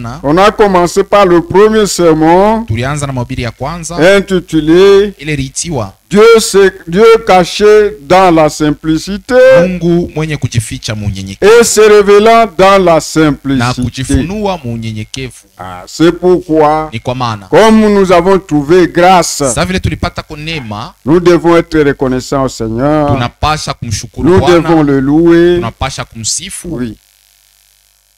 jana on a commencé par le premier sermon tulianza na mahubiri ya kwanza intitulé ile liitiwa Dieu caché dans la simplicité Mungu mwenye kujificha mu unyenyekevu et se révélant dans la na simplicité. kujifunua mu unyenyekevu. C'est pourquoi, Ni kwa maana comme nous avons trouvé grâce, sasa vile tulipata kwa neema, nous devons être reconnaissants au Seigneur. tunapasha kumshukuru Nous devons Bwana, le louer. tunapasha kumsifu. Oui.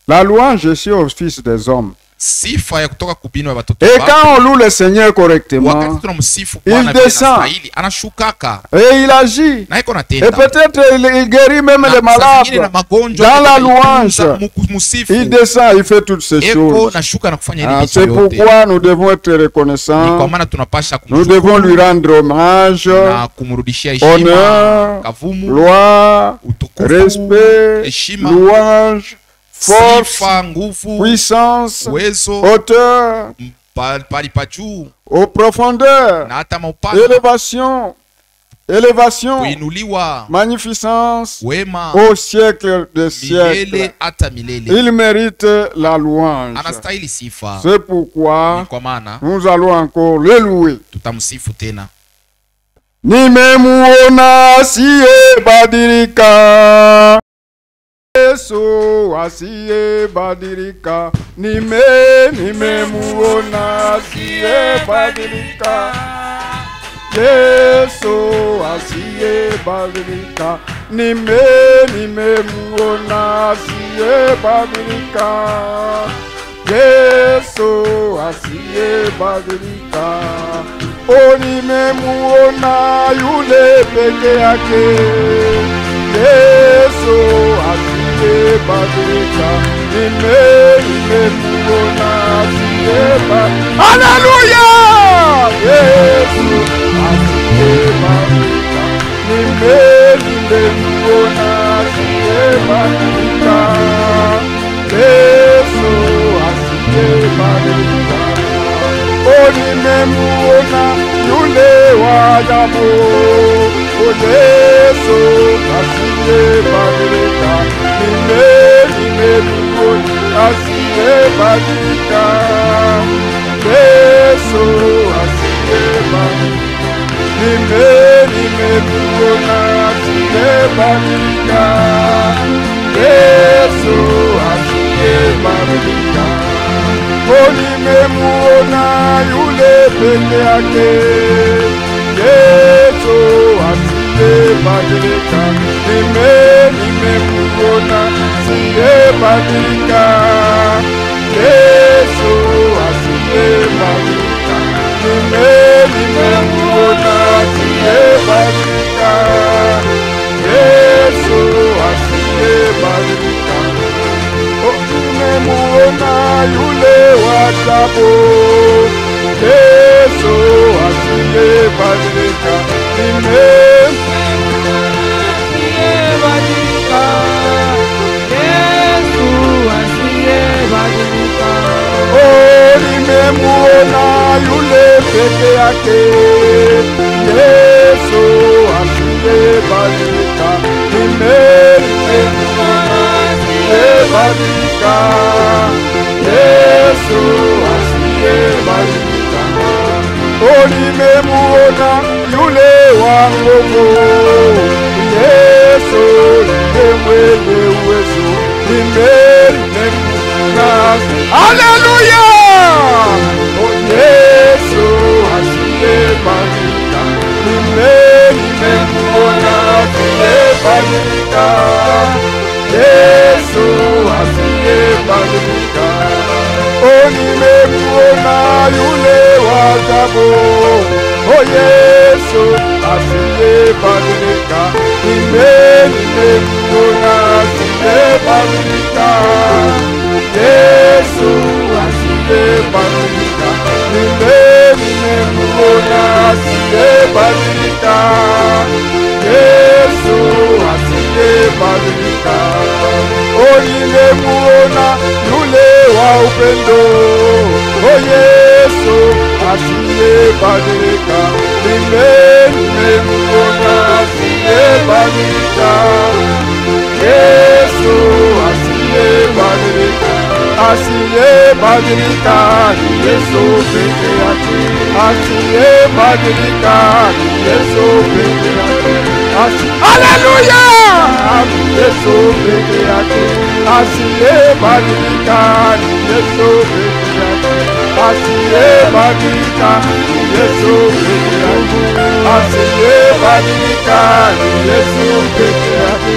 La louange est au Fils des hommes. Sifa ya kutoka kubino ya watoto Et wake. quand on loue le Seigneur correctement, Wakati tunamsifu il Bwana vile descend. anastahili, anashukaka et il agit. na iko Et natenda. peut-être il guérit même Na les saa zingine na malades. magonjwa Dans la tunaitunza, louange, musifu. il descend, il fait toutes ces Eko choses. na shuka na kufanya ile vitu C'est yote. pourquoi nous devons être Ni kwa reconnaissants. maana tunapasha Nous devons lui kumshukuru rendre hommage, na kumrudishia heshima, honneur, kavumu, gloire, utukufu, respect, heshima, louange, force, sifa, nguvu, puissance, uwezo, hauteur, pali pa juu aux profondeurs, na hata maupana, élévation, kuinuliwa, magnificence, wema, au siècle des siècles. milele hata milele. Il mérite la louange. Anastahili sifa. C'est pourquoi Ni kwa maana nous allons encore le louer. tutamsifu tena. Nimemuona asiyebadilika, Yesu asiyebadilika. Nimemuona asiyebadilika, Yesu asiyebadilika. Nimemuona asiyebadilika, Yesu asiyebadilika. Oh, nimemuona yule peke yake, Yesu asiyebadilika. Nimemuona asiyebadilika. Haleluya! Yesu asiyebadilika. Nimemuona asiyebadilika, Yesu asiyebadilika. Oh, nimemuona yule wa ajabu, oh, Yesu asiyebadilika. Nimemuona asiyebadilika, Yesu asiyebadilika. Nimemuona asiyebadilika, Yesu asiyebadilika. Oh, nimemuona yule peke yake, Yesu asiyebadilika. Nimemuona asiyebadilika, Yesu asiyebadilika. Nimemuona asiyebadilika, Yesu asiyebadilika. Oh, nimemuona yule wa ajabu, Yesu asiyebadilika. Asiyebadilika, Yesu asiyebadilika. Oh, nimemuona yule peke yake, Yesu asiyebadilika. Nimemuona asiyebadilika, Yesu asiyebadilika. Oh, nimemuona yule wa nguvu, Yesu ndiye mwenye uwezo. Nimemuona. Haleluya! Oh, Yesu asiyebadilika. Nimemuona asiyebadilika, Yesu asiyebadilika. Oh, nimemuona yule wa ajabu, oh, Yesu asiyebadilika. Nimemuona asiyebadilika, Yesu asiyebadilika. Nimemuona asiyebadilika, Yesu asiyebadilika. Oh, nimemuona yule wa upendo, oh, Yesu asiyebadilika. Nimemuona asiyebadilika, Yesu asiyebadilika. Asiye badilika ni Yesu peke yake. Asiye badilika ni Yesu peke yake. Haleluya! Ni Yesu peke yake. Asiye badilika ni Yesu peke yake. Asiye badilika ni Yesu peke yake. Asiye badilika ni Yesu peke yake.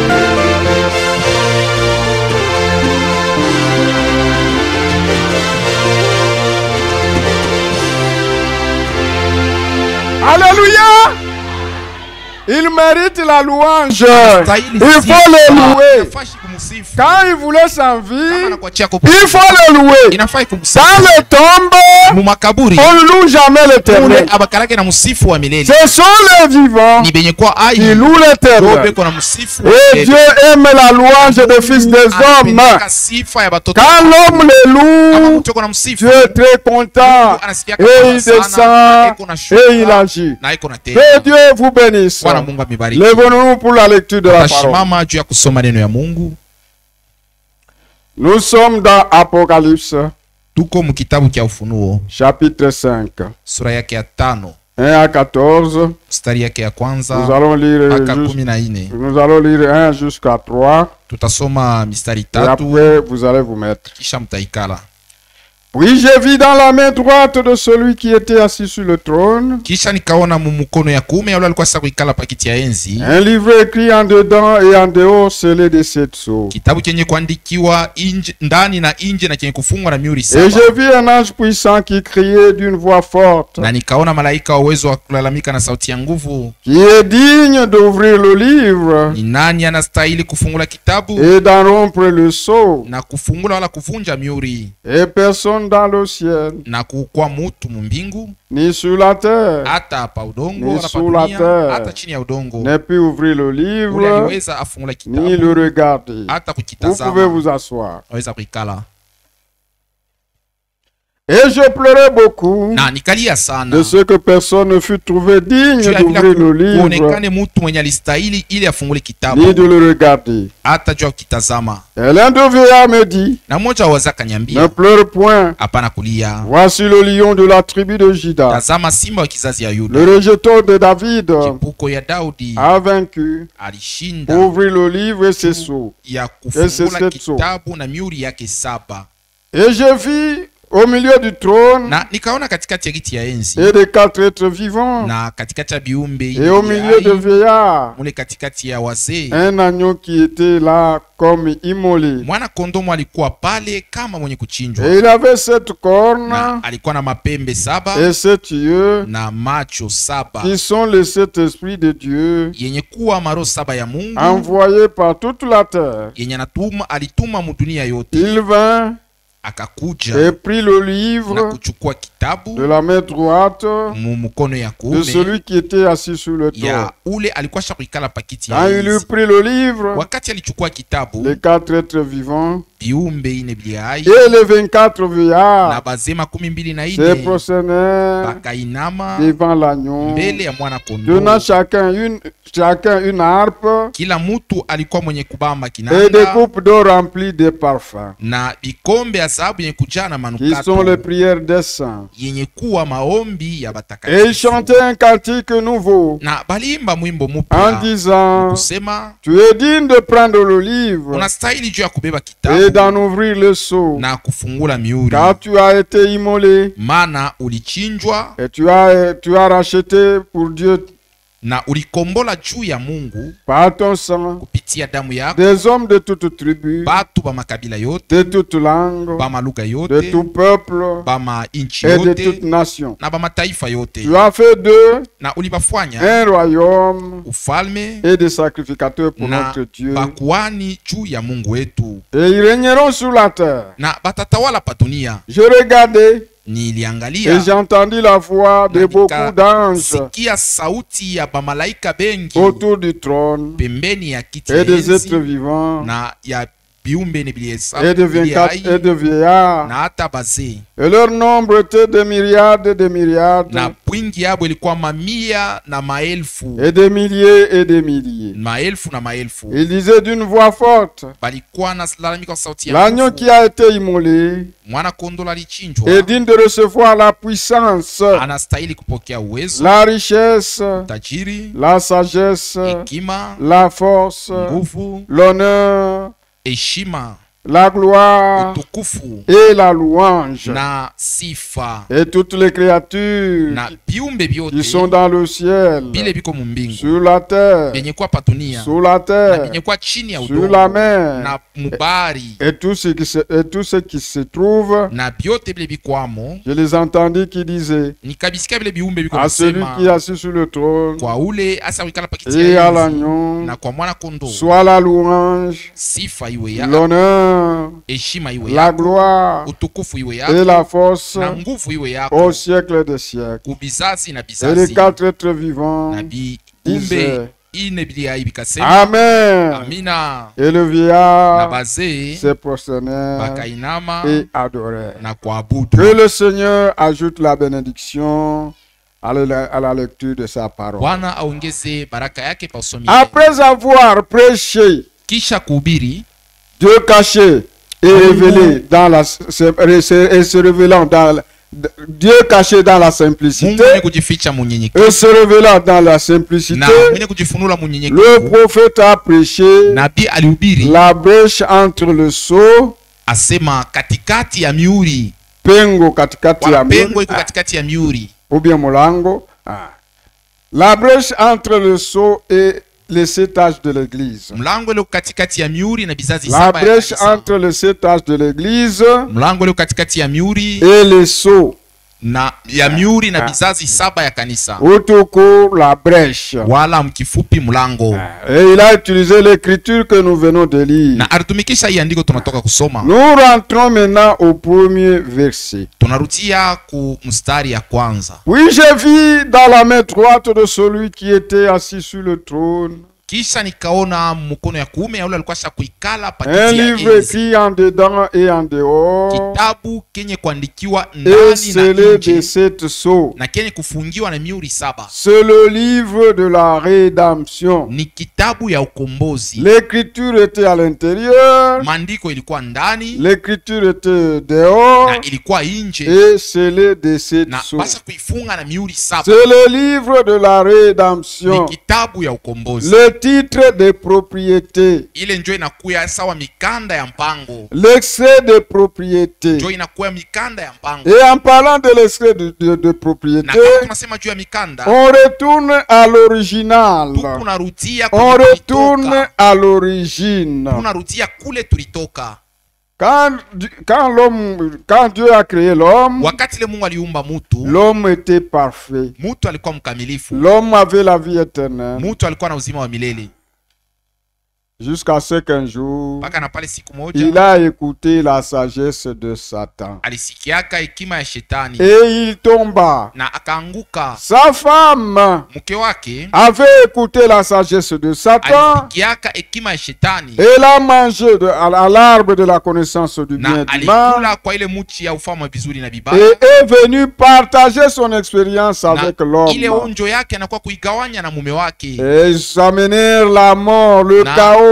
Alléluia! Il mérite la louange. Il faut le louer. Quand il voulait s'enfuir, il faut le louer. Dans les tombes, on ne loue jamais l'Éternel. Ce sont les vivants qui louent l'Éternel. Et Dieu aime la louange des fils des hommes. Quand l'homme les loue, Dieu est très content. Et il descend et il agit. Que Dieu vous bénisse. Lèvons-nous pour la lecture de la parole. Nous sommes dans Apocalypse, chapitre 5, 1 à 14. Nous allons lire 1 jusqu'à 3. Et après, vous allez vous mettre. Puis j'ai vu dans la main droite de celui qui était assis sur le trône un livre écrit en dedans et en dehors scellé de 7 sceaux. Et j'ai vu un ange puissant qui criait d'une voix forte, qui est digne d'ouvrir le livre et d'en rompre le sceau. Et personne dans le ciel, ni sur la terre, ni sous la terre, ne peut ouvrir le livre, ni le regarder. Vous pouvez vous asseoir. Et je pleurais beaucoup de ce que personne ne fut trouvé digne d'ouvrir le livre, ni de le regarder. Et l'un de vieillards me dit, ne pleure point. Voici le lion de la tribu de Juda, le rejeton de David, a vaincu pour ouvrir le livre et ses sceaux, et ses 7 sceaux. Et je vis au milieu du trône et des 4 êtres vivants, et au milieu de vieillards, un agneau qui était là comme immolé. Et il avait 7 cornes et 7 yeux, qui sont les 7 esprits de Dieu envoyés par toute la terre. Il vint et prit le livre de la main droite de celui qui était assis sur le trône. Quand il eut pris le livre, les 4 êtres vivants et les 24 vieillards se prosternèrent devant l'agneau, donnant chacun une harpe et des coupes d'eau remplies de parfums, qui sont les prières des saints. Et ils chantaient un cantique nouveau en disant, tu es digne de prendre le livre et d'en ouvrir le sceau, car tu as été immolé et tu as racheté pour Dieu par ton sang des hommes de toute tribu, de toute langue, de tout peuple et de toute nation. Tu as fait d'eux un royaume et des sacrificateurs pour notre Dieu, et ils régneront sur la terre. Je regardais et j'ai entendu la voix de beaucoup d'anges autour du trône et des êtres vivants, et de vieillards. Et leur nombre était de myriades et de myriades. Et des milliers et des milliers. Il disait d'une voix forte, l'agneau qui a été immolé est digne de recevoir la puissance, la richesse, la sagesse, la force, l'honneur, la gloire et la louange. Et toutes les créatures qui sont dans le ciel, sur la terre, sous la terre, sur la mer, et tout ce qui se trouve, je les entendis qui disaient à celui qui est assis sur le trône et à l'agneau, soit la louange, l'honneur, la gloire et la force au siècle des siècles. Et les quatre êtres vivants disaient Amen. Et le vieillard se prosternait et adorait. Que le Seigneur ajoute la bénédiction à la lecture de sa parole. Après avoir prêché, Dieu caché et révélé dans la se révélant dans Dieu caché dans la simplicité et se révélant dans la simplicité, le prophète a prêché la brèche entre le sceau, pengo katikati ya miuri, ou bien molango, la brèche entre le sceau et les 7 âges de l'église. La brèche entre les 7 âges de l'église et les sceaux. Utuku la brèche. Et il a utilisé l'écriture que nous venons de lire. Nous rentrons maintenant au premier verset. Oui, j'ai vu dans la main droite de celui qui était assis sur le trône un livre écrit en dedans et en dehors et scellé de 7 sceaux. C'est le livre de la rédemption. L'écriture était à l'intérieur, l'écriture était dehors et scellé de 7 sceaux. C'est le livre de la rédemption. Le titre de propriété, l'extrait de propriété. Et en parlant de l'extrait de propriété, on retourne à l'original. On retourne à l'origine. Quand Dieu a créé l'homme, l'homme était parfait. L'homme avait la vie éternelle. Jusqu'à ce qu'un jour, il a écouté la sagesse de Satan. Et il tomba. Sa femme avait écouté la sagesse de Satan. Elle a mangé à l'arbre de la connaissance du bien et du mal. Et est venue partager son expérience avec l'homme. Et ils amenèrent la mort, le chaos.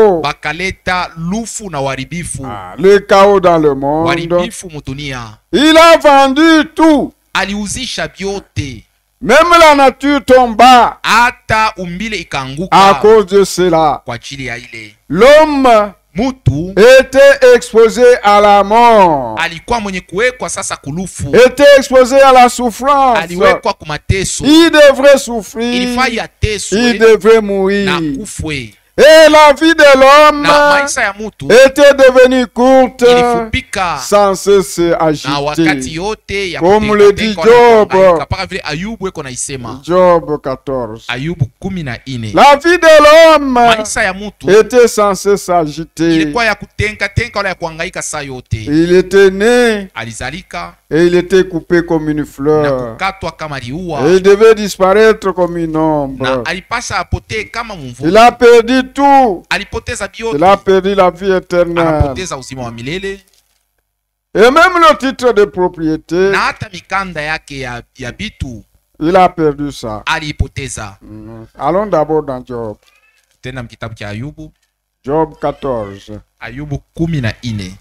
Le chaos dans le monde. Il a vendu tout. Même la nature tomba à cause de cela. L'homme était exposé à la mort, était exposé à la souffrance. Il devrait souffrir, il devrait mourir. Et la vie de l'homme était devenue courte, sans cesse agitée. Comme le dit Job, Job 14. La vie de l'homme était sans cesse agitée. Il était né et il était coupé comme une fleur. Et il devait disparaître comme une ombre. Il a perdu perdu tout. Alipoteza vyote. Il a perdu la vie éternelle. Anapoteza uzima wa milele. Et même le titre de propriété. Na hata mikanda yake ya bitu. Il a perdu ça. Alipoteza. Allons d'abord dans Job. Tena mkitabu cha Ayubu. Job 14. Ayubu 14.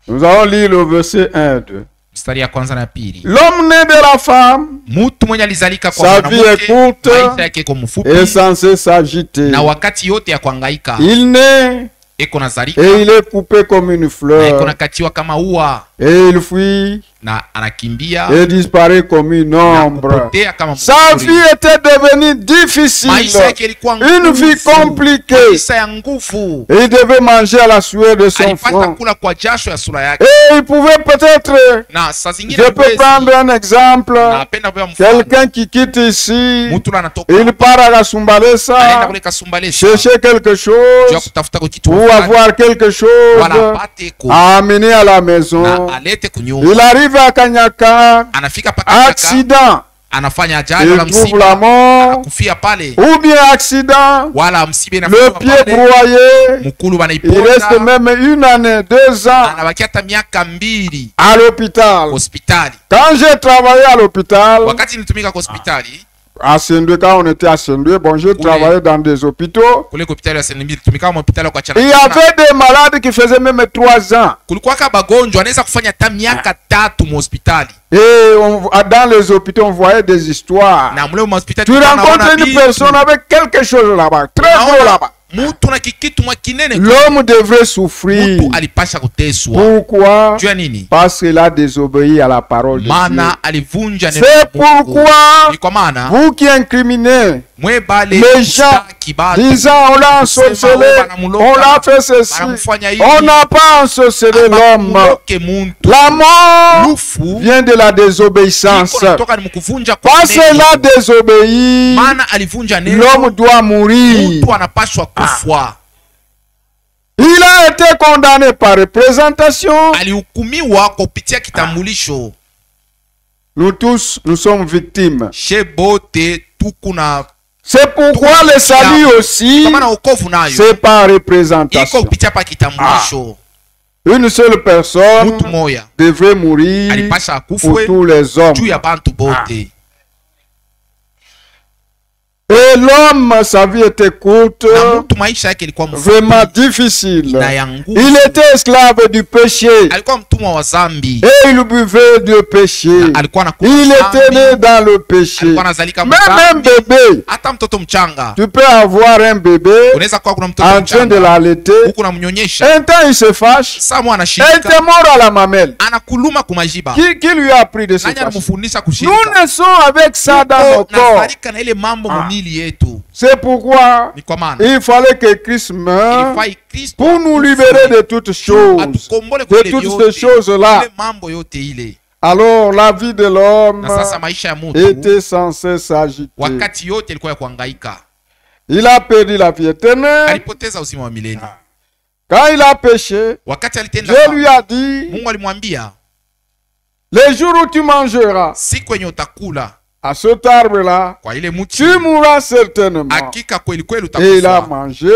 Nous allons lire le verset 1 et 2. Mstari ya kwanza na pili. L'homme né de la femme, mutu mwenye alizalika kwa sa vie est courte, maisha yake iko mfupi, est censé s'agiter. Na wakati yote ya kuhangaika. Il naît eko nazalika, et il est coupé comme une fleur. Eko nakatiwa kama ua. Et il fuit na anakimbia et disparaît comme une ombre. Sa vie était devenue difficile, une vie compliquée. Et il devait manger à la sueur de son front. Et il pouvait peut-être, je peux prendre un exemple, quelqu'un qui quitte ici, il part à la Sumbalesa, chercher quelque chose, pour avoir quelque chose à amener à la maison. Il arrive à Kanyaka, accident, il trouve la mort, ou bien accident, le pied broyé, il reste même 1 année, 2 ans à l'hôpital. Quand j'ai travaillé à l'hôpital, à Sendwe, quand on était à Sendwe, bon, je travaillais dans des hôpitaux. Il y avait des malades qui faisaient même 3 ans. Et dans les hôpitaux, on voyait des histoires. Tu rencontres une personne avec quelque chose là-bas, très gros là-bas. L'homme devrait souffrir. Pourquoi? Parce qu'il a désobéi à la parole de Dieu. C'est pourquoi vous qui incriminez les gens disant on l'a ensorcelé, on l'a fait ceci, on n'a pas ensorcelé l'homme. La mort vient de la désobéissance. Parce qu'il a désobéi, l'homme doit mourir. Il a été condamné par représentation. Nous tous, nous sommes victimes. C'est pourquoi le salut aussi, c'est par représentation. Une seule personne devrait mourir pour tous les hommes. Et l'homme, sa vie était courte, vraiment difficile. Il était esclave du péché. Et il buvait du péché. Il était né dans le péché. Même un bébé, tu peux avoir un bébé en train de l'allaiter. Un temps il se fâche. Et il était mort à la mamelle. Qui lui a appris de se fâcher? Nous naissons avec ça dans nos corps. C'est pourquoi il fallait que Christ meure pour nous libérer de toutes choses, de toutes ces choses-là. Alors la vie de l'homme était censée s'agiter. Il a perdu la vie éternelle. Quand il a péché, Dieu lui a dit, les jours où tu mangeras à cet arbre-là, tu mourras certainement. Et il a mangé,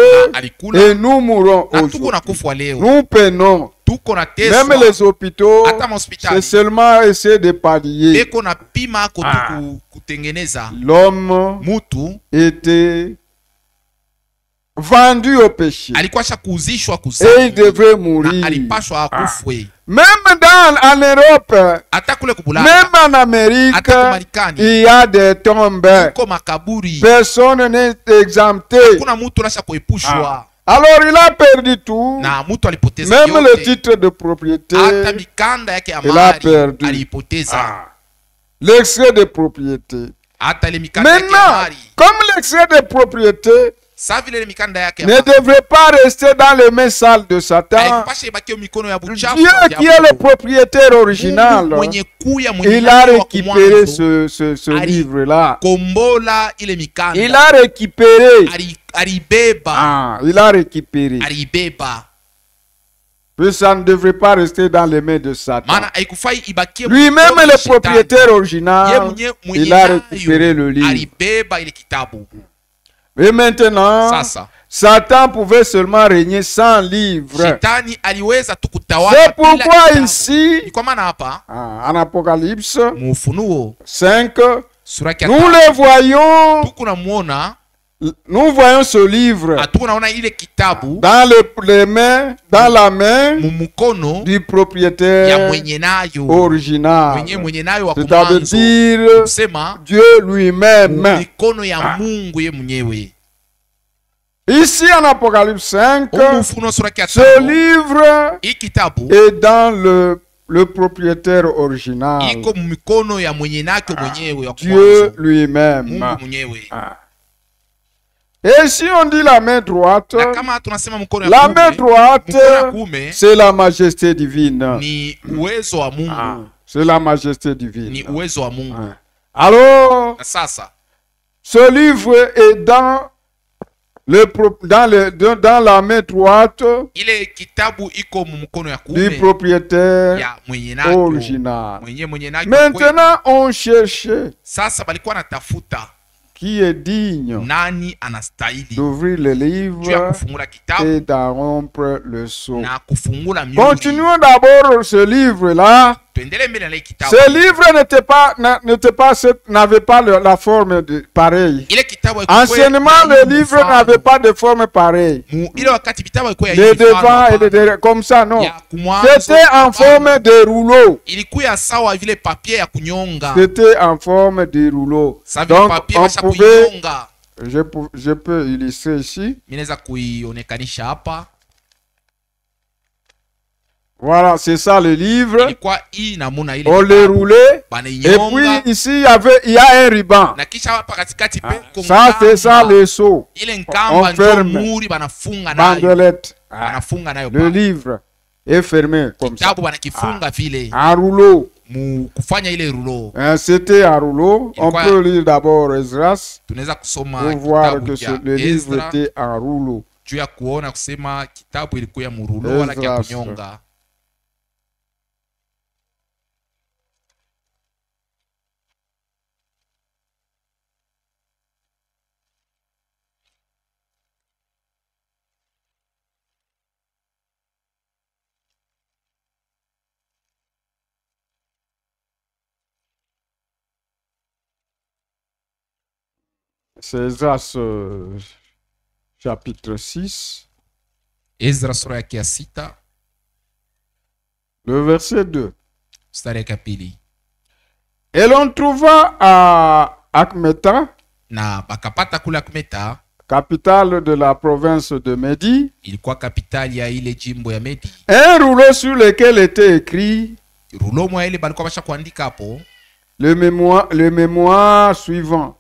et nous mourrons aujourd'hui. Nous peinons. Même les hôpitaux, c'est seulement essayer de pallier. L'homme était vendu au péché. Et il devrait mourir. Même en Europe, même en Amérique, il y a des tombes. Personne n'est exempté. Alors il a perdu tout. Même le titre de propriété, il a perdu. L'extrait de propriété. Maintenant, comme l'extrait de propriété ne devrait pas rester dans les mains sales de Satan, Dieu qui est le propriétaire original, il a récupéré ce livre-là. Il a récupéré. Il a récupéré. Puis ça ne devrait pas rester dans les mains de Satan. Maana haikufai ibakie Lui-même mkono est wa le shetani. propriétaire Ye original. mwenye Il a récupéré le livre. alibeba ile kitabu. Et maintenant, Sasa Satan pouvait seulement régner sans livre. shetani aliweza tu kutawala C'est bila pourquoi kitabu. ici, Ni kwa maana hapa en Apocalypse mu Ufunuo 5, sura ya nous 5 le voyons, tuko namuona, nous voyons ce livre hatuko naona ile kitabu dans les mains, dans la main mu mkono du ya propriétaire mwenye nayo, original. mwenye nayo wa C'est-à-dire kumwanzo, kusema Dieu lui-même. mikono ya Mungu ye mwenyewe. Ici en Apocalypse 5, Mu Ufunuo sura ya ce 5 livre hii kitabu est dans le propriétaire original, iko mu mikono ya mwenye nake mwenyewe wa Dieu kumwanzo, lui-même. Mungu mwenyewe. Et si on dit la main droite, Na kama tunasema mkono ya la main kuume, mkono ya droite, kuume c'est la majesté divine. ni uwezo wa Mungu, C'est la majesté ni divine. uwezo wa Mungu. Alors, Na sasa ce livre est dans la main droite ile kitabu iko mu mkono ya du kuume propriétaire ya mwenye nayo, original. mwenye nayo kweli. Maintenant, on cherchait Sasa balikuwa natafuta qui est digne nani anastahili d'ouvrir le juu ya livre kufungula et kitabu d'en rompre le sceau. na kufungula miuli. Continuons d'abord ce livre-là. Tuendelee mbele na ile kitabu. Ce livre n'avait pas la forme pareille. Ile kitabu haikuwa Anciennement, na le ile livre mfano. n'avait pas de forme pareille. Mu ile wakati vitabu haikuwa ya Les hivi mfano devants et hapana. les derrière, comme ça, non. Ya kumwanzo, C'était en hapana. forme de rouleau. Ilikuwa sawa vile papier ya kunyonga. C'était en forme de rouleau. Sa vile Donc, papier on basha pouvait, kunyonga. je peux illustrer ici. Mimi naweza kuionekanisha hapa. Voilà, c'est ça le livre. Ilikuwa hii namuna ile On le kitabu. roulait. Et Banainyonga. puis ici, il y a un ruban. Na kisha hapa katikati peko Ça, c'est ça nkamba. le seau. Ile On nkamba ndio ferme. muri banafunga nayo. Bandelette. Banafunga nayo. Le pa. livre est fermé comme ça. Kitabu banakifunga vile. En rouleau. Mu kufanya ile rulo. C'était en rouleau. On Ilikuwa- peut lire d'abord Esdras Tunaweza kusoma pour voir kitabu que cha le livre Ezra était en rouleau. juu ya kuona kusema kitabu ilikuwa ya murulo wala kia Ezra. kunyonga. C'est Esdras chapitre 6, Ezra sura yake ya 6 le verset 2. mstari yake ya pili. Et l'on trouva à Akmeta, Na bakapata kule Akmeta, capitale de la province de Médie, ilikuwa kapitali ya ile jimbo ya Medi. un rouleau sur lequel était écrit Rulo mwa ile balikuwa basha kuandika hapo le mémoire suivant.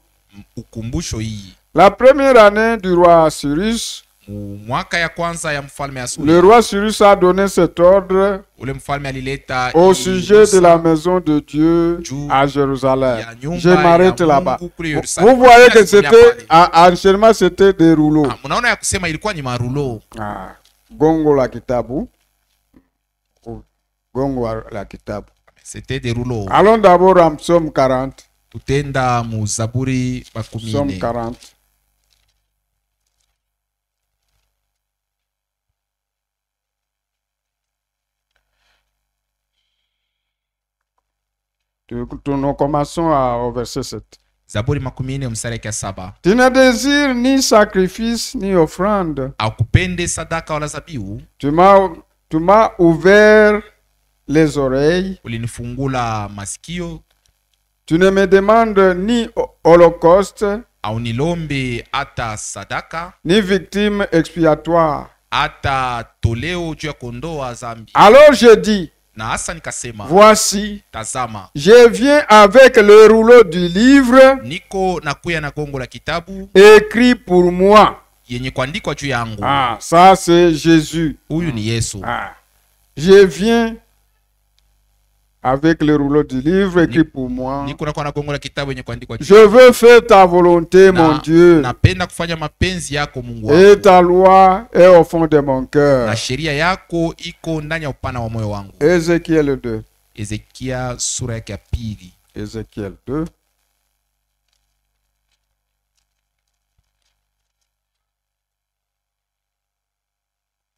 ukumbusho hii. La première année du roi Cyrus, Mu mwaka ya kwanza ya mfalme Asuri, le roi Cyrus a donné cet ordre ule mfalme alileta au hii sujet de la ruhusa maison de Dieu juu à Jérusalem. ya nyumba Je m'arrête ya là-bas. Mungu kule Vous Yerusalemu. voyez que Kila siku c'était, pale. anciennement, c'était des rouleaux. Mnaona ya kusema ilikuwa ni marulo. Gongo la kitabu. Gongo la kitabu. C'était des rouleaux. Allons d'abord en psaume 40. Tutenda mu Zaburi makumi Psaume nne. 40. Nous commençons au verset 7. Zaburi makumi nne mstari yake ya 7. Tu ne désires ni sacrifice ni offrande. Akupende sadaka wala zabihu. Tu m'as ouvert les oreilles. Ulinifungula masikio. Tu ne me demandes ni holocauste, Au nilombe hata sadaka ni victime expiatoire. hata toleo juu ya kondoa zambi. Alors je dis, Na hasa nikasema, voici, tazama, je viens avec le rouleau du livre niko nakuya na gongo la kitabu écrit pour moi. yenye kuandikwa juu yangu. Ça c'est Jésus. Huyu ni Yesu. Je viens avec le rouleau du livre écrit pour moi. Je Je veux faire ta volonté, mon Dieu. Et ta loi est au fond de mon cœur. Ézéchiel 2. Ézéchiel 2.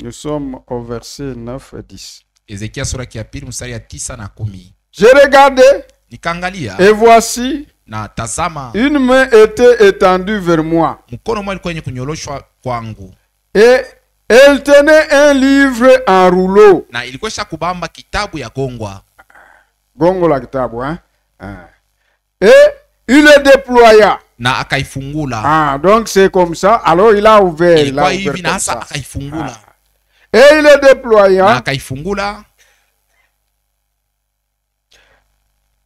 Nous sommes au verset 9 et 10. J'ai regardé et voici une main était étendue vers moi. Et elle tenait un livre en rouleau. Gongo la kitabu, hein? Et il le déploya. Ah, donc c'est comme ça. Alors il a ouvert. Il a ouvert comme ça. Et il le déploya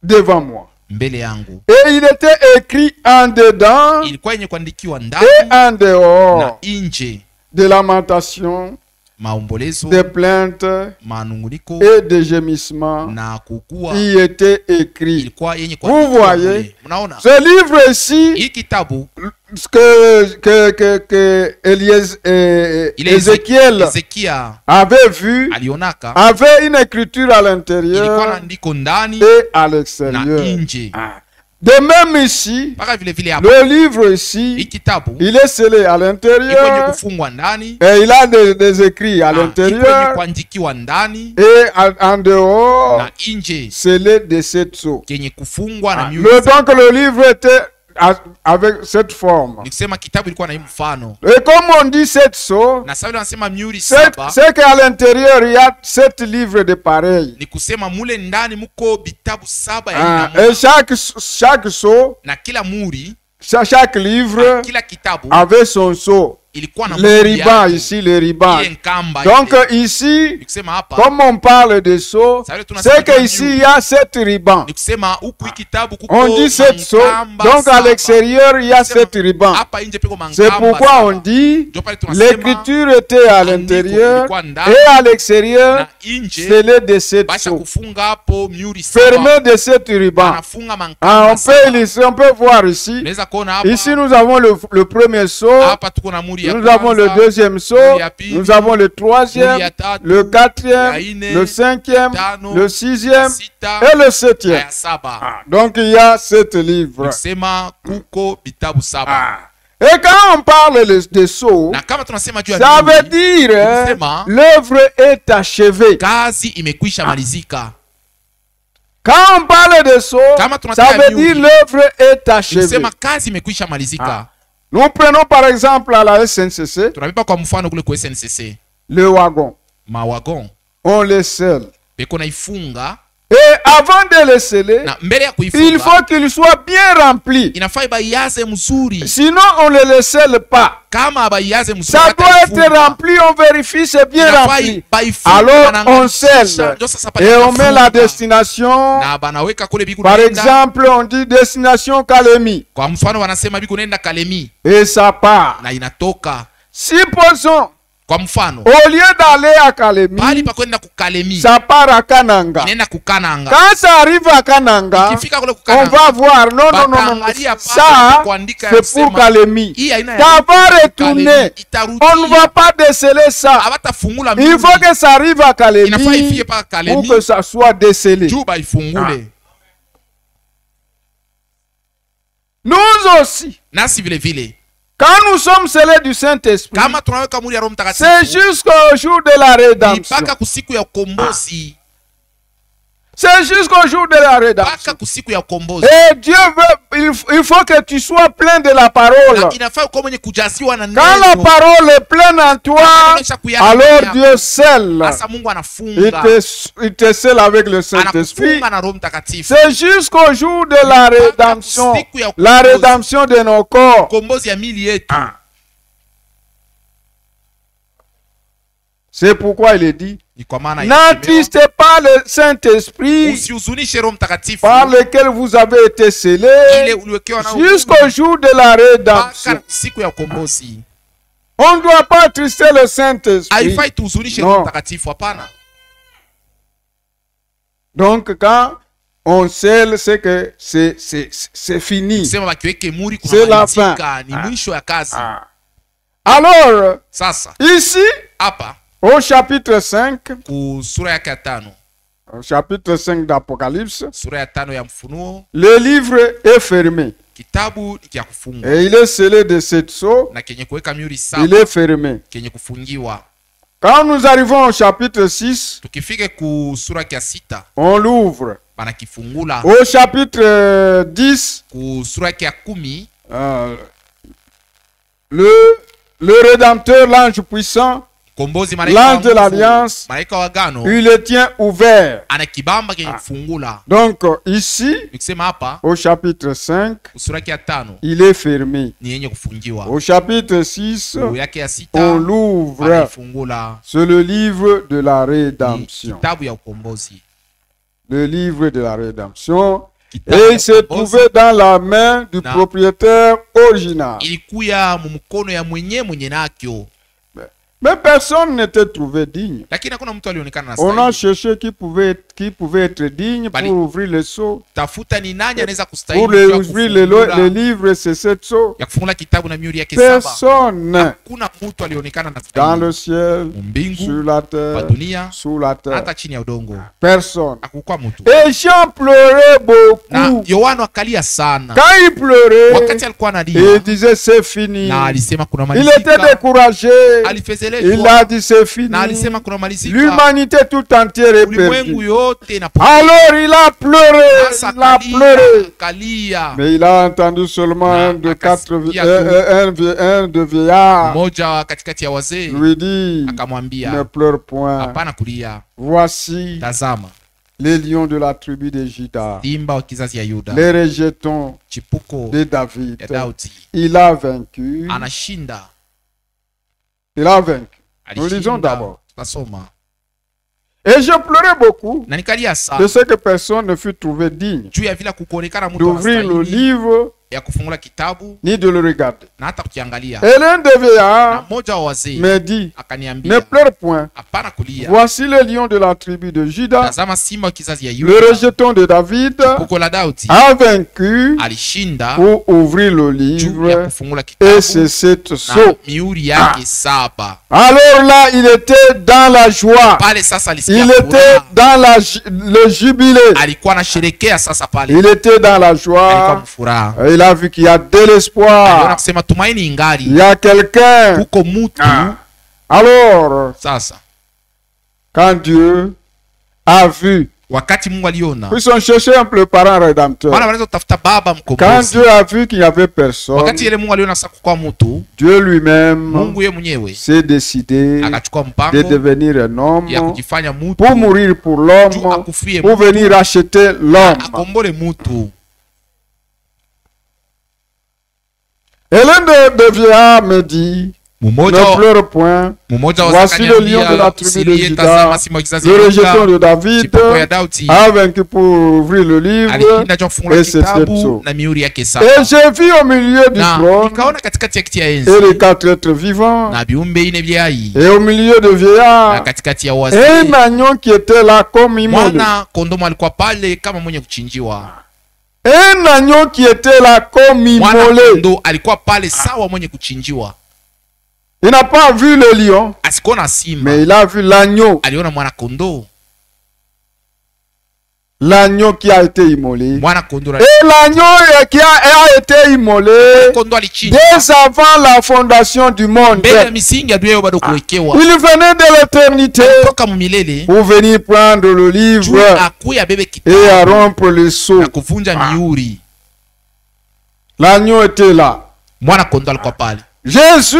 devant moi. Et il était écrit en dedans et en dehors de lamentation, des plaintes et des gémissements. Il était écrit. Vous voyez, ce livre ici que Ézéchiel avait vu, avait une écriture à l'intérieur et à l'extérieur. De même ici, le livre ici, il est scellé à l'intérieur et il a des écrits à l'intérieur et en dehors, scellé de 7 sceaux. Le temps que le livre était avec cette forme. Et comme on dit 7 sceaux, c'est qu'à l'intérieur il y a 7 livres de pareil. Et chaque sceau, chaque livre avait son sceau. Les ribans ici, les ribans. Donc ici, comme on parle de sceaux, c'est qu'ici il y a 7 ribans. On dit 7 sceaux, donc à l'extérieur il y a 7 ribans. C'est pourquoi on dit l'écriture était à l'intérieur et à l'extérieur scellé de 7 sceaux, fermé de 7 ribans. On peut voir ici. Ici nous avons le premier sceau. Nous avons le deuxième sceau, nous avons le troisième, le quatrième, le cinquième, le sixième et le septième. Donc il y a 7 livres. Et quand on parle de sceaux, ça veut dire l'œuvre est achevée. Quand on parle de sceaux, ça veut dire l'œuvre est achevée. Nous prenons par exemple à la SNCC le wagon. On le scelle. Et avant de le sceller, il faut qu'il soit bien rempli. Sinon, on ne le scelle pas. Ça doit être rempli, on vérifie, c'est bien rempli. Alors, on scelle et on met la destination. Par exemple, on dit destination Kalemi. Et ça part. Supposons, au lieu d'aller à Kalemi, ça part à Kananga. Quand ça arrive à Kananga, on va voir, non, ça c'est pour Kalemi. Ça va retourner. On ne va pas déceler ça. Il faut que ça arrive à Kalemi pour que ça soit décelé. Nous aussi. Quand nous sommes scellés du Saint-Esprit, c'est jusqu'au jour de la rédemption. C'est jusqu'au jour de la rédemption. Et Dieu veut, il faut que tu sois plein de la parole. Quand la parole est pleine en toi, alors Dieu scelle. Il te scelle avec le Saint-Esprit. C'est jusqu'au jour de la rédemption de nos corps. C'est pourquoi il est dit, n'attristez pas le Saint-Esprit par lequel vous avez été scellés jusqu'au jour de la rédemption. On ne doit pas attrister le Saint-Esprit. Non. Donc quand on scelle, c'est que c'est fini. C'est la fin. Alors, ici, au chapitre 5, au chapitre 5 d'Apocalypse, le livre est fermé. Et il est scellé de 7 sceaux. Il est fermé. Quand nous arrivons au chapitre 6, on l'ouvre. Au chapitre 10, le Rédempteur, l'ange puissant, l'ange de l'Alliance, il le tient ouvert. Donc ici, au chapitre 5, il est fermé. Au chapitre 6, on l'ouvre. C'est le livre de la rédemption. Le livre de la rédemption. Et il se trouvait dans la main du propriétaire original. Mais personne n'était trouvé digne. On a cherché qui pouvait être digne pour ouvrir le sceau. Pour ouvrir le livre, c'est 7 sceaux. Personne. Dans le ciel, sur la terre, sous la terre. Personne. Et Jean pleurait beaucoup. Quand il pleurait, il disait c'est fini. Il était découragé. Il a dit c'est fini. L'humanité tout entière est perdue. Alors il a pleuré. Il a pleuré. Mais il a entendu seulement un de vieillards lui dit ne pleure point. Voici les lions de la tribu de Juda, les rejetons de David. Il a vaincu. Il a vaincu. Nous lisons d'abord. Et je pleurais beaucoup de ce que personne ne fut trouvé digne d'ouvrir le livre ni de le regarder. Et l'un des vieillards me dit, ne pleure point. Voici le lion de la tribu de Juda, le rejeton de David, a vaincu pour ouvrir le livre et c'est 7 sceaux. Alors là, il était dans la joie. Il était dans le jubilé. Il était dans la joie. Il a vu qu'il y a de l'espoir. Il y a quelqu'un. Alors, quand Dieu a vu, ils ont cherché un peu le parent rédempteur. Quand Dieu a vu qu'il n'y avait personne, Dieu lui-même s'est décidé de devenir un homme pour mourir pour l'homme, pour venir acheter l'homme. Et l'un des vieillards me dit, ne pleure point. Voici le lion de la tribu de Juda, le rejeton de David, a vaincu pour ouvrir le livre et c'est 7 sceaux. Et j'ai vu au milieu du trône et les 4 êtres vivants et au milieu de vieillards un agneau qui était là comme immolé. Un agneau qui était là comme immolé. Il n'a pas vu le lion, mais il a vu l'agneau. L'agneau qui a été immolé. Et l'agneau qui a été immolé dès avant la fondation du monde. Il venait de l'éternité pour venir prendre le livre et à rompre le sceau. L'agneau était là. Jésus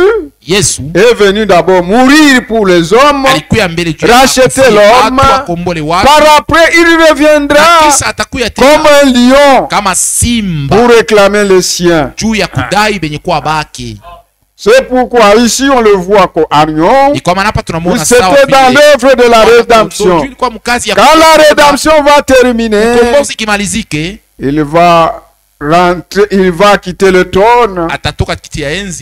est venu d'abord mourir pour les hommes, racheter l'homme. Par après, il reviendra comme un lion pour réclamer les siens. C'est pourquoi ici on le voit comme agneau. C'était dans l'œuvre de la rédemption. Quand la rédemption va terminer, il va rentrer, il va quitter le trône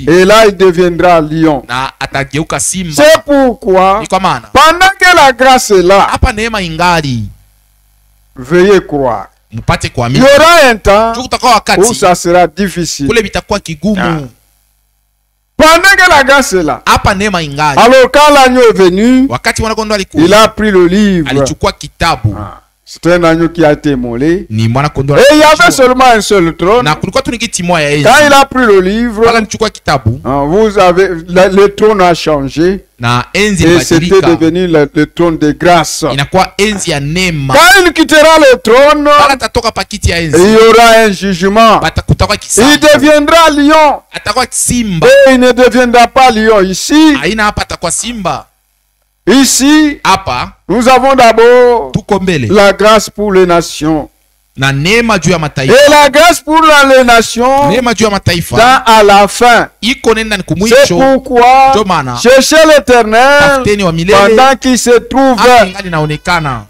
et là il deviendra lion. C'est pourquoi pendant que la grâce est là, Veuillez croire. Mupate Il kuamini. y aura un temps Kutakuwa wakati où ça sera difficile. kule bitakuwa kigumu. Pendant que la grâce est là. Hapa neema ingali. Alors quand l'agneau est venu, Wakati mwana-kondoo alikuwa, il a pris le livre. alichukua kitabu. C'est un agneau qui a été immolé. Ni mwana-kondoo. Et il y avait seulement un seul trône. Na kulikuwa tu ni kiti moja ya enzi. Quand il a pris le livre, Wala alichukua kitabu. vous avez le trône a changé. Na enzi Et c'était ilibadilika. devenu le trône de grâce. Inakuwa enzi ya neema. Quand il quittera le trône, Bala atatoka pakiti ya enzi. il y aura un jugement. Kutakuwa kisama. Il deviendra lion. Atakuwa simba. Et il ne deviendra pas lion ici. Aina hapa atakuwa simba. Ici, Hapa nous avons d'abord tuko mbele la grâce pour les nations. na neema juu ya mataifa. Et la grâce pour les nations, Neema juu ya mataifa dans à la fin. iko nenda ni C'est kumwisho. pourquoi Ndio maana cherchez l'Éternel tafuteni wa milele pendant qu'il se trouve. hapa ingali inaonekana.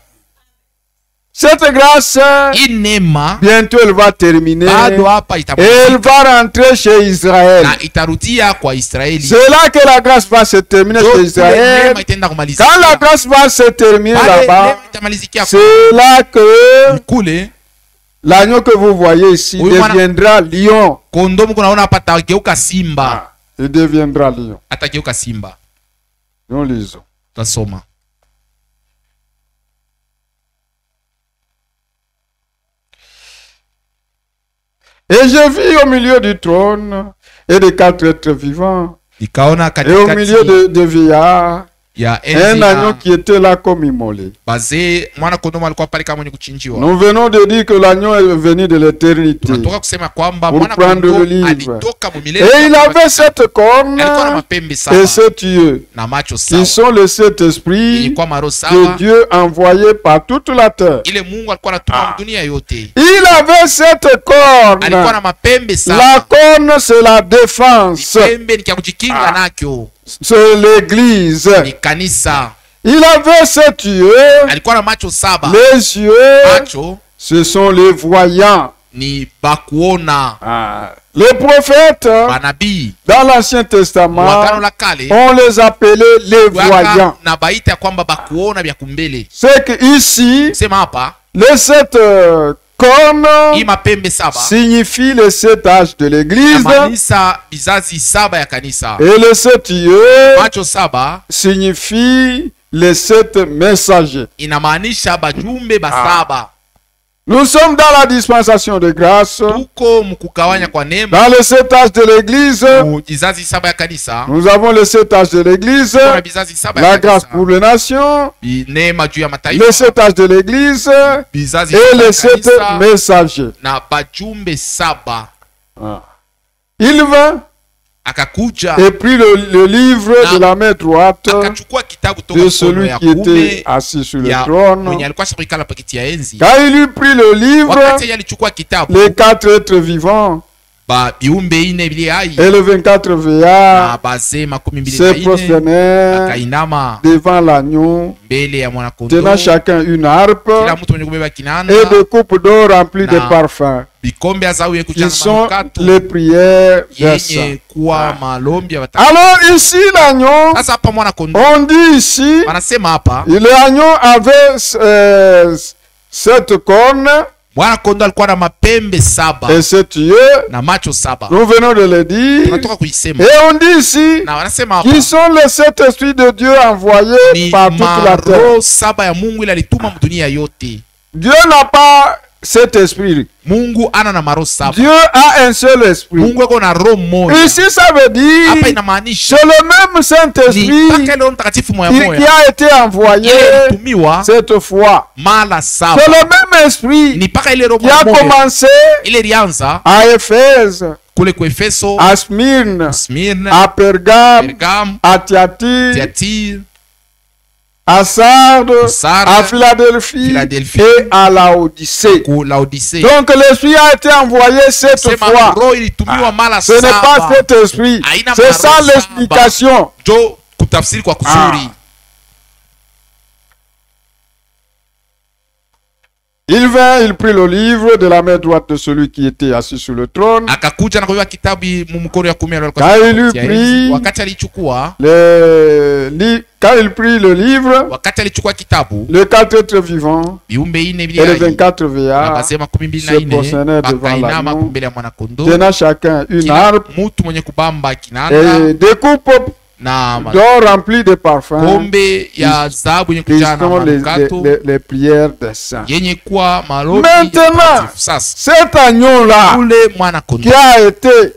Cette grâce, Hii neema bientôt elle va terminer. bado hapa Et elle va rentrer chez Israël. na itarudia kwa Israeli. C'est là que la grâce va se terminer chez Israël. Neema itaenda kumalizika. Quand la grâce va se terminer Pale là-bas, neema itamalizikia c'est là que kule l'agneau que vous voyez ici Oui, voilà. deviendra lion. kondoo mko naona hapa atageuka simba. Il deviendra lion. Atageuka simba. Nous lisons. Tasoma. Et je vis au milieu du trône et des 4 êtres vivants, Nikaona et au milieu katikati de vieillards, ya un enzi agneau ya qui était là comme immolé. bazee, mwana kondoo alikuwa pale kama mwenye kuchinjiwa. Nous venons de dire que l'agneau est venu de l'éternité. Tunatoka kusema kwamba Pour mwana prendre le kondoo livre. alitoka mumilele. Et il avait 7 cornes alikuwa na mapembe et saba 7 yeux, na macho qui saba. sont les 7 esprits Ilikuwa maro que saba. Dieu envoyait par toute la terre. Ile Mungu alikuwa anatuma dunia yote. Il avait 7 Alikuwa cornes. na mapembe La saba. corne, c'est la défense. Pembe ni kia kujikinga nakyo. C'est l'église. Ni kanisa. Il avait 7 yeux. Alikuwa na macho saba. Les yeux, Macho ce sont les voyants. ni bakuona. Les prophètes, Manabii dans l'Ancien Testament, Agano la Kale on les appelait les voyants. na baita ya kwamba bakuona vya kumbele. C'est que ici, Sema hapa les 7 cornes hii mapembe saba signifient les 7 âges de l'église. inamaanisha vizazi saba ya kanisa. Et les 7 yeux Macho saba signifient les 7 messagers. inamaanisha bajumbe basaba. Nous sommes dans la dispensation de grâce. Tuko mkugawanya kwa neema Dans les 7 âges de l'église, mu vizazi saba ya kanisa. nous avons les 7 âges de l'église, Kuna vizazi saba ya la grâce kanisa. pour les nations, Neema juu ya les mataifa. 7 âges de l'église Vizazi et saba ya les 7 kanisa messagers. na bajumbe saba. Il vint Akakuja et prit le livre de la main droite akachukua kitabu toka de mkono celui ya qui était kuume assis sur le ya trône. mwenye alikuwa shakikala pakiti ya enzi. Quand il eut pris le livre, Wakati yeye alichukua kitabu, les 4 êtres vivants ba biumbe ine vile hai et les 24 na veillards bazee makumi mbili se na ine prosternèrent akainama devant l'agneau, mbele ya mwana kondoo, tenant chacun une harpe kila mtu mwenye kubeba kinanda et des coupes d'or remplies de Na parfums, bikombe azauye qui kuchanga sont manukato les prières des saints. yenye kuwa malombi ya watakatifu. Alors ici, l'agneau, Sasa hapa mwana kondoo on dit ici, wanasema hapa l'agneau avait 7 cornes mwana kondoo alikuwa na mapembe saba et 7 yeux. na macho saba. Nous venons de le dire. Tunatoka kuisema Et on dit ici, na wanasema hapa qui sont les 7 esprits de Dieu envoyés ni par toute la terre. maroho saba ya Mungu ile alituma dunia yote. Dieu n'a pas 7 esprits. Mungu ana na maroho saba. Dieu a un seul esprit. Mungu yuko na roho moja. Ici, ça veut Hapa dire inamaanisha c'est le même ni Saint-Esprit mpaka leo mtakatifu moya qui moya a été envoyé ile ilitumiwa cette fois. mara saba. C'est le même esprit Ni mpaka ile roho qui a moja commencé ile ilianza à Éphèse, kule kwa Efeso, à Smyrne, Smyrna, à Pergame, Pergam, à Thyatire, Thyatire, à Sardes, Sardes, à Philadelphie Philadelphie, et à Laodicée. ku Laodicée. Donc l'esprit a été envoyé 7 Sema fois. roho ilitumiwa mara Ce n'est pas saba. cet esprit. Haina C'est ça maroho l'explication. Jo kutafsiri kwa kuzuri. Il vint, il prit le livre de la main droite de celui qui était assis sur le trône. Akakuja na kubeba kitabu mumkono ya kuumia. Quand il eut pris wakati alichukua quand il prit le livre, wakati alichukua kitabu, les 4 êtres vivants viumbe ine et les 24 vieillards wakasema se prosternèrent devant l'agneau, mbele ya mwana kondoo, tenant chacun une harpe mtu mwenye kubamba kinanda et des coupes d'or remplies de parfums, kombe ya dhahabu yenye kujaa na manukato, les prières des saints. yenye kuwa maombi. Maintenant, cet agneau-là qui a été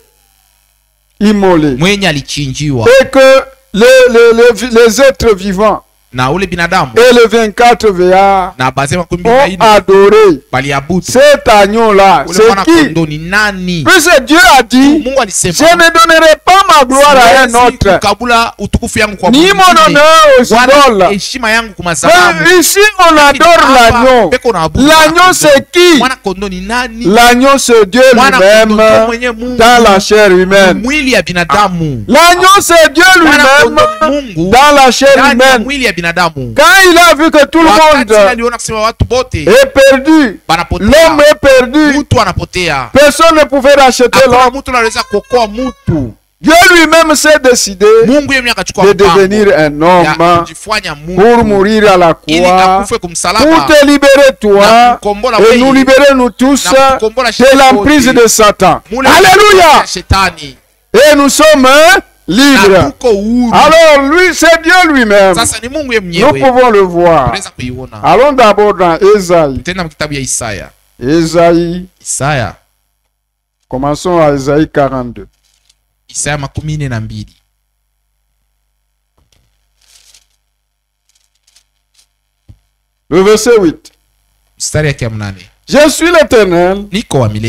immolé mwenye alichinjiwa, et que les êtres vivants na ule binadamu et les 24 vieillards ont adoré cet agneau-là. C'est qui? Puisque Dieu a dit, je ne donnerai pas ma gloire à un autre, ni mon honneur aux idoles. Ici on adore l'agneau. L'agneau c'est qui? L'agneau c'est Dieu lui-même dans la chair humaine. L'agneau c'est Dieu lui-même dans la chair humaine. Quand il a vu que tout le monde est perdu, l'homme est perdu, personne ne pouvait racheter l'homme. Dieu lui-même s'est décidé de devenir un homme pour mourir à la croix, pour te libérer toi et nous libérer nous tous de l'emprise de Satan. Alléluia! Et nous sommes libre. Alors lui, c'est Dieu lui-même. Nous pouvons le voir. Allons d'abord dans Ésaïe. Ésaïe. Commençons à Ésaïe 42. Le verset 8. Je suis l'Éternel,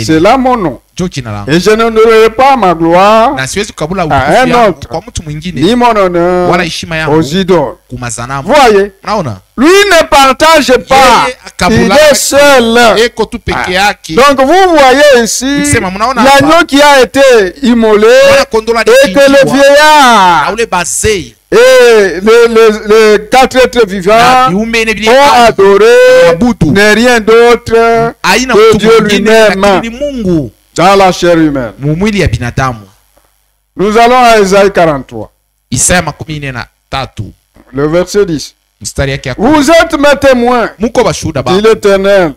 c'est là mon nom. Et je ne donnerai pas ma gloire à un autre, ni mon honneur aux idoles. Voyez, lui ne partage pas, il est seul. Donc vous voyez ici l'agneau qui a été immolé et que le vieillard et les 4 êtres vivants ont adoré, n'est rien d'autre que Dieu lui-même dans la chair humaine. Nous allons à Ésaïe 43. Le verset 10. Vous êtes mes témoins, dit l'Éternel,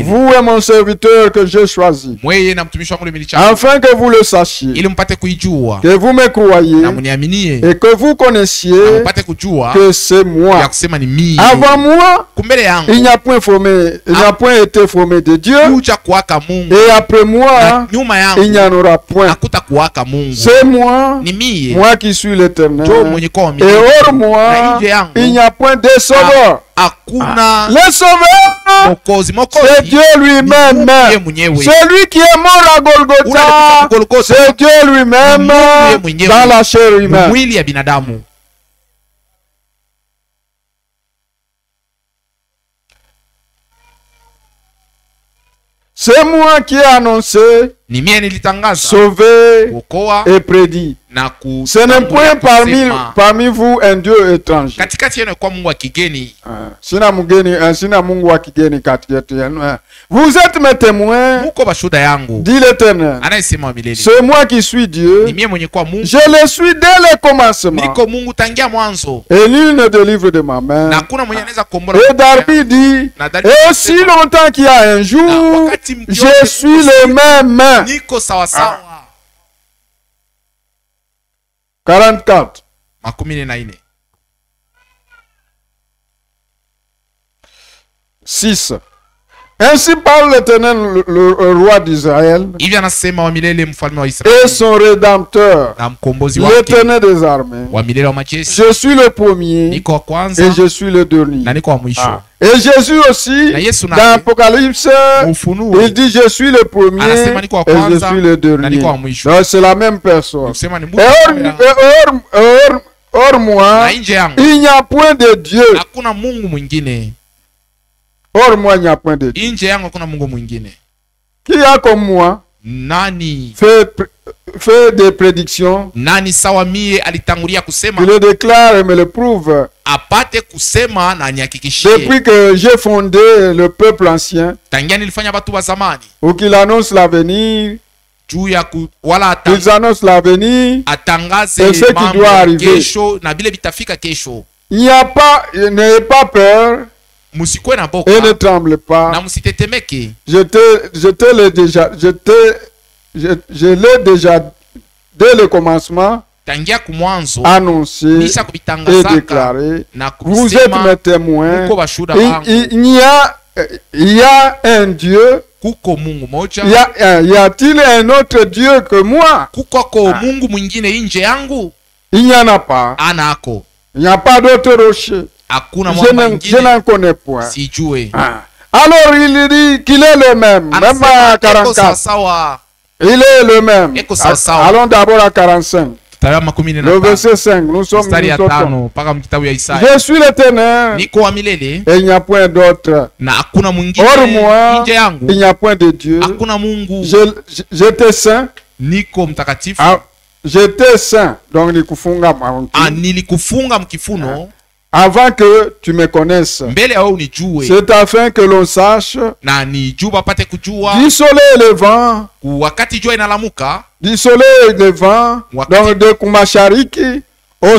vous et mon serviteur que j'ai choisi, afin que vous le sachiez, que vous me croyez et que vous connaissiez que c'est moi. Avant moi, il n'y a point formé, il n'y a point été formé de Dieu, et après moi, il n'y en aura point. C'est moi, moi qui suis l'Éternel, et hors moi, il n'y a point de sauveur. Le sauveur, c'est Dieu lui-même. Celui qui est mort à Golgotha, c'est Dieu lui-même dans la chair humaine. C'est moi qui ai annoncé, sauvé et prédit. Ce n'est point parmi vous un Dieu étranger. Vous êtes mes témoins, dit l'Éternel. C'est moi qui suis Dieu. Je le suis dès le commencement. Et nul ne délivre de ma main. Et Darby dit, et aussi longtemps qu'il y a un jour, je suis le même. 44. 6. Ainsi parle l'Éternel, le roi d'Israël, et son rédempteur, l'Éternel des armées. Je suis le premier et je suis le dernier. Et Jésus aussi, dans l'Apocalypse, il dit je suis le premier et je suis le dernier. Donc c'est la même personne. Et hors moi, il n'y a point de Dieu. Or moi, il n'y a point de Dieu. Qui a comme moi fait des prédictions, qui le déclare et me le prouve apate kusema na nihakikishie. Depuis que j'ai fondé le peuple ancien, tangia nilifanya watu wa zamani, ou qu'il annonce l'avenir, juu ya wala ils annoncent l'avenir, atangaze et ce qui doit arriver. Kesho na bile bitafika kesho. Il n'y a pas, n'ayez pas peur. Musikwe na boka. Et ne tremble pas. Na musitetemeke. Je l'ai déjà dès le commencement tangia kumwanzo annoncé et déclaré. Vous êtes mes témoins. Il y a un Dieu. Kuko Mungu moja. Y a-t-il un autre Dieu que moi? Kuko Mungu mwingine nje yangu? Il n'y en a pas. Anako. Il n'y a pas d'autre rocher. Je n'en connais point. Sijue. Alors il dit qu'il est le même. Même à 44. Il est le même. Allons d'abord à 45. Le verset 5. Nous sommes je suis l'Éternel. Et il n'y a point d'autre. Hors moi, il n'y a point de Dieu. J'étais saint. J'étais saint. Donc nilikufunga mkifuno. Avant que tu me connaisses, c'est afin que l'on sache du soleil levant, du soleil levant, donc de Kumashariki au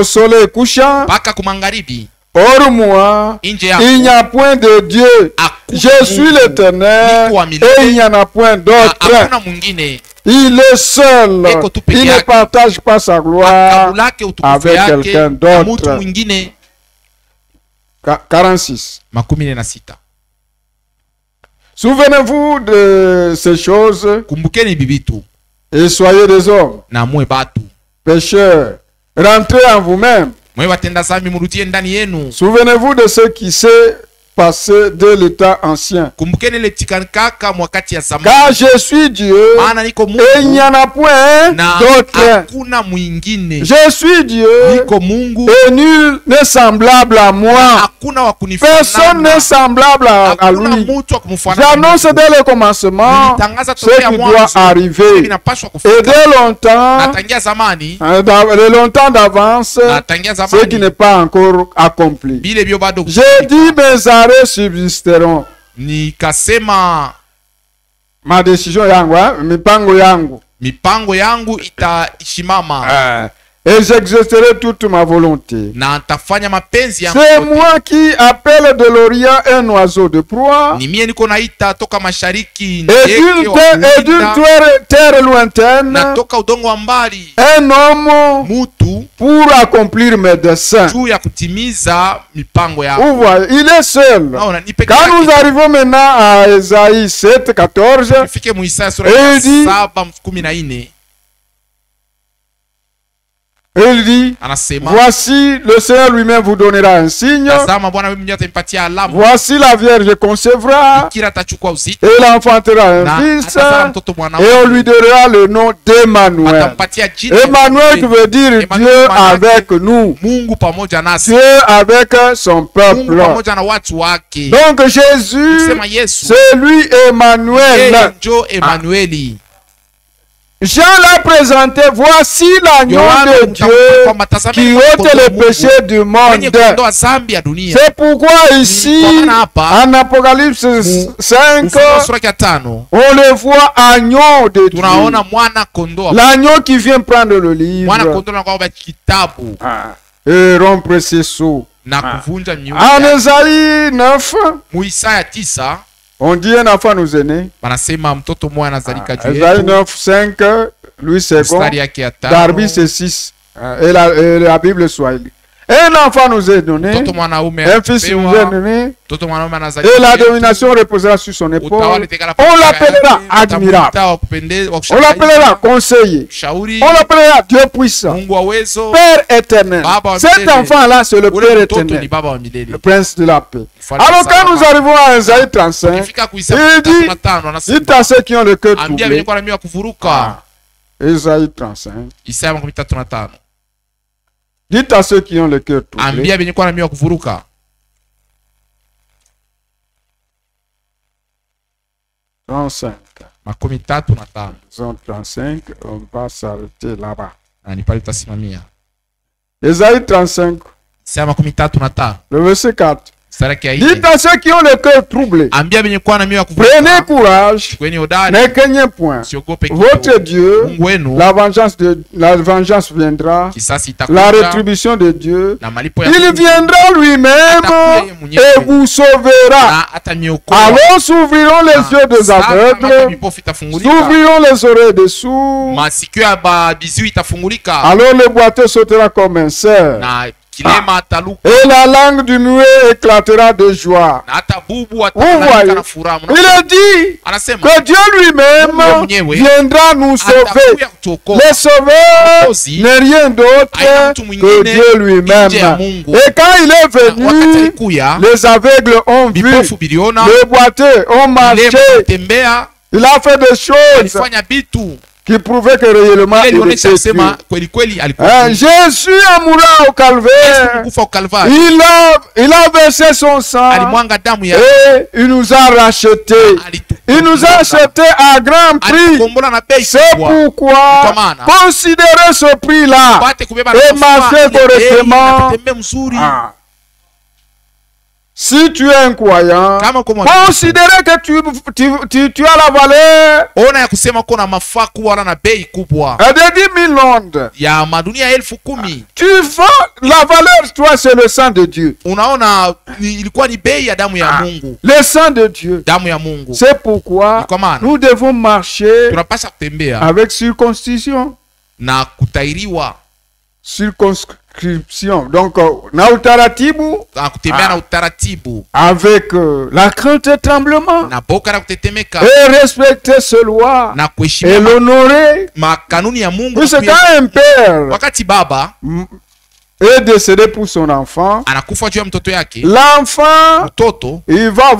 soleil couchant, hors moi, il n'y a point de Dieu. Je suis l'Éternel et il n'y en a point d'autre. Il est seul. Il ne partage pas sa gloire avec quelqu'un d'autre. 46. Souvenez-vous de ces choses et soyez des hommes pécheurs. Rentrez en vous-même. Souvenez-vous de ce qui s'est passé de l'état ancien. Car je suis Dieu et il n'y en a point d'autre. Je suis Dieu et nul n'est semblable à moi. Personne n'est semblable à lui. J'annonce dès le commencement ce qui doit arriver. Et dès longtemps d'avance, ce qui n'est pas encore accompli. J'ai dit mes arrêts subsisteront. Ma décision yangu, mipango yangu itashimama. Et j'exercerai toute ma volonté. C'est moi qui appelle de l'Orient un oiseau de proie. Et d'une terre lointaine, un homme pour accomplir mes desseins. Vous voyez, il est seul. Quand nous arrivons maintenant à Ésaïe 7, 14, il dit, il dit, voici le Seigneur lui-même vous donnera un signe. Voici la Vierge concevra et elle enfantera un fils et on lui donnera le nom d'Emmanuel. Emmanuel qui veut dire Dieu avec nous. Dieu avec son peuple. Donc Jésus, c'est lui Emmanuel. Jean l'a présenté, voici l'agneau de Dieu qui ôte le péché du monde. C'est pourquoi ici, en Apocalypse 5, on le voit agneau de Dieu. L'agneau qui vient prendre le livre et rompre ses sceaux. En Ésaïe 9, on dit un enfant nous est né. Ésaïe 9, 5, Louis II, Darby c'est 6. Et la Bible Swahili. Un enfant nous est donné, un fils nous est donné, et la domination reposera sur son épaule. On l'appellera admirable, on l'appellera conseiller, on l'appellera Dieu puissant, Père éternel. Cet enfant-là, c'est le Père éternel, le prince de la paix. Alors quand nous arrivons à Ésaïe 35, il dit, dites à ceux qui ont le cœur troublé, Ésaïe 35, dites à ceux qui ont le cœur troublé, 35. 35, on va s'arrêter là-bas. Ésaïe 35. Le verset 4. Dites à ceux qui ont le cœur troublé, prenez courage, ne craignez point. Votre Dieu, la vengeance viendra, la rétribution de Dieu, il viendra lui-même et vous sauvera. Alors s'ouvriront les yeux des aveugles, s'ouvriront les oreilles des sourds, alors le boiteux sautera comme un cerf. Et la langue du muet éclatera de joie. Vous voyez, il a dit que Dieu lui-même viendra nous sauver. Le sauveur n'est rien d'autre que Dieu lui-même. Et quand il est venu, les aveugles ont vu, les boiteux ont marché. Il a fait des choses qui prouvait que réellement il était Dieu. Jésus a mouru au calvaire. Il a versé son sang et il nous a rachetés. Il nous a achetés à grand prix. C'est pourquoi considérez ce prix-là et marchez correctement. Si tu es un croyant, considérez que tu as la valeur de 10 000 ondes. Tu vends la valeur, toi, c'est le sang de Dieu. Le sang de Dieu. C'est pourquoi nous devons marcher avec circoncision. Circonscription. Donc, avec la crainte et tremblement. Et respecter ce loi. Et l'honorer. Oui, c'est quand un père est décédé pour son enfant. L'enfant, il va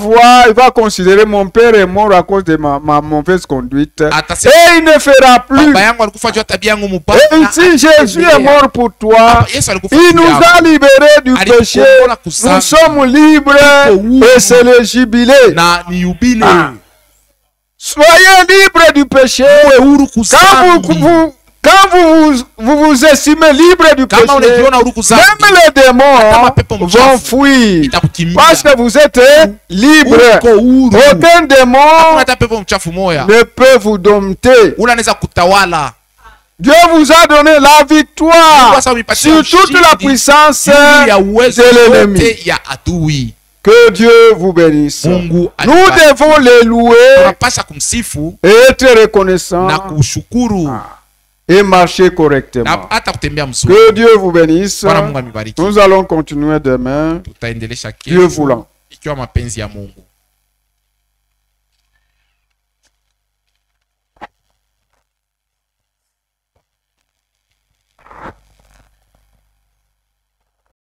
considérer mon père est mort à cause de ma mauvaise conduite. Et il ne fera plus. Et ici, Jésus est mort pour toi. Il nous a libérés du péché. Nous sommes libres et c'est le jubilé. Soyez libres du péché. Quand vous estimez libre du péché, même les démons vont fuir parce que vous êtes libre. Aucun démon ne peut vous dompter. Dieu vous a donné la victoire sur toute la puissance de l'ennemi. Que Dieu vous bénisse. Nous devons les louer et être reconnaissants. Et marcher correctement. Que Dieu vous bénisse. Nous allons continuer demain. Dieu voulant.